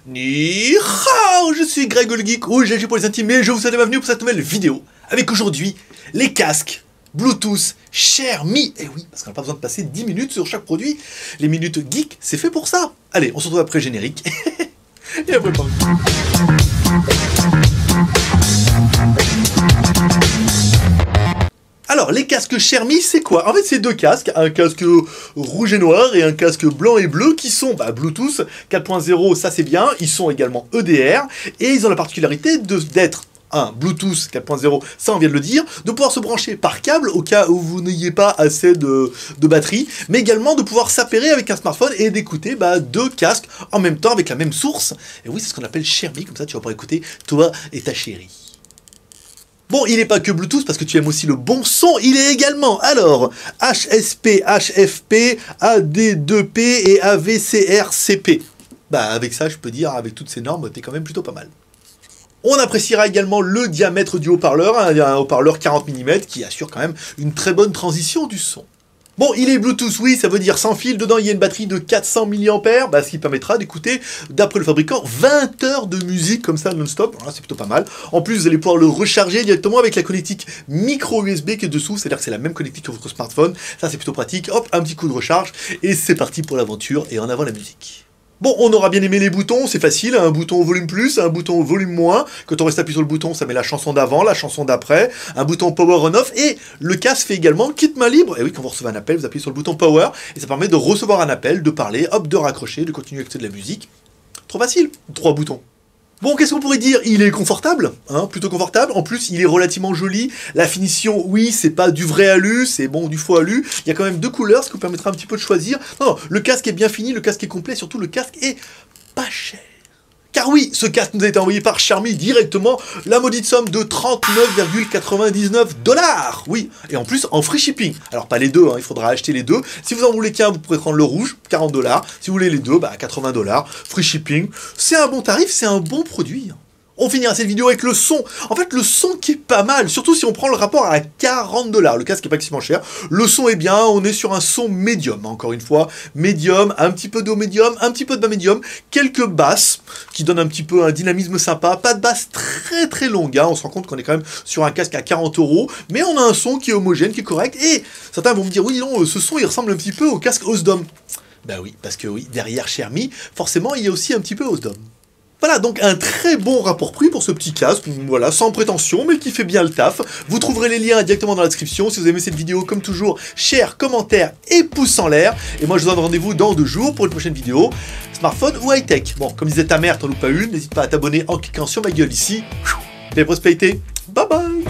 Ni hao, je suis Greg le Geek, ou GG pour les intimes, et je vous souhaite la bienvenue pour cette nouvelle vidéo, avec aujourd'hui, les casques Bluetooth Xiaomi. Et oui, parce qu'on n'a pas besoin de passer 10 minutes sur chaque produit, les minutes geek, c'est fait pour ça. Allez, on se retrouve après le générique, et après pas. Alors, les casques Xiaomi, c'est quoi? En fait, c'est deux casques, un casque rouge et noir et un casque blanc et bleu qui sont Bluetooth 4.0, ça c'est bien, ils sont également EDR, et ils ont la particularité d'être un Bluetooth 4.0, ça on vient de le dire, de pouvoir se brancher par câble au cas où vous n'ayez pas assez de batterie, mais également de pouvoir s'appairer avec un smartphone et d'écouter deux casques en même temps avec la même source. Et oui, c'est ce qu'on appelle Xiaomi, comme ça tu vas pouvoir écouter toi et ta chérie. Bon, il n'est pas que Bluetooth, parce que tu aimes aussi le bon son, il est également, alors, HSP, HFP, AD2P et AVCRCP. Avec ça, je peux dire, avec toutes ces normes, t'es quand même plutôt pas mal. On appréciera également le diamètre du haut-parleur, un haut-parleur 40 mm qui assure quand même une très bonne transition du son. Bon, il est Bluetooth, oui, ça veut dire sans fil. Dedans, il y a une batterie de 400 mAh, ce qui permettra d'écouter, d'après le fabricant, 20 heures de musique comme ça non-stop. Voilà, c'est plutôt pas mal. En plus, vous allez pouvoir le recharger directement avec la connectique micro USB qui est dessous, c'est-à-dire que c'est la même connectique que votre smartphone. Ça, c'est plutôt pratique. Hop, un petit coup de recharge et c'est parti pour l'aventure et en avant la musique. Bon, on aura bien aimé les boutons, c'est facile, un bouton volume plus, un bouton volume moins. Quand on reste appuyé sur le bouton, ça met la chanson d'avant, la chanson d'après, un bouton power on off, et le casque fait également kit main libre. Et oui, quand vous recevez un appel, vous appuyez sur le bouton power, et ça permet de recevoir un appel, de parler, hop, de raccrocher, de continuer à écouter de la musique. Trop facile, 3 boutons. Bon, qu'est-ce qu'on pourrait dire? Il est confortable, plutôt confortable. En plus, il est relativement joli. La finition, oui, c'est pas du vrai alu, c'est bon, du faux alu. Il y a quand même 2 couleurs, ce qui vous permettra un petit peu de choisir. Non, le casque est bien fini, le casque est complet, surtout le casque est pas cher. Car oui, ce casque nous a été envoyé par Xiaomi directement, la maudite somme de 39,99 $. Oui, et en plus en free shipping. Alors pas les deux, il faudra acheter les deux. Si vous en voulez qu'un, vous pourrez prendre le rouge, 40 $. Si vous voulez les deux, 80 $. Free shipping, c'est un bon tarif, c'est un bon produit. On finira cette vidéo avec le son. En fait, le son qui est pas mal, surtout si on prend le rapport à 40 $. Le casque est pas extrêmement cher. Le son est bien, on est sur un son médium, encore une fois. Médium, un petit peu de haut médium, un petit peu de bas médium, quelques basses qui donnent un petit peu un dynamisme sympa. Pas de basse très très longue, on se rend compte qu'on est quand même sur un casque à 40 €, mais on a un son qui est homogène, qui est correct. Et certains vont me dire, oui, non, ce son il ressemble un petit peu au casque Osdom. Oui, parce que oui, derrière Xiaomi, forcément, il y a aussi un petit peu Osdom. Voilà, donc un très bon rapport prix pour ce petit casque, voilà, sans prétention, mais qui fait bien le taf. Vous trouverez les liens directement dans la description. Si vous aimez cette vidéo, comme toujours, share, commentaire et pouce en l'air. Et moi, je vous donne rendez-vous dans 2 jours pour une prochaine vidéo, smartphone ou high-tech. Bon, comme disait ta mère, t'en loupes pas une, n'hésite pas à t'abonner en cliquant sur ma gueule ici. Et prospérité, bye bye.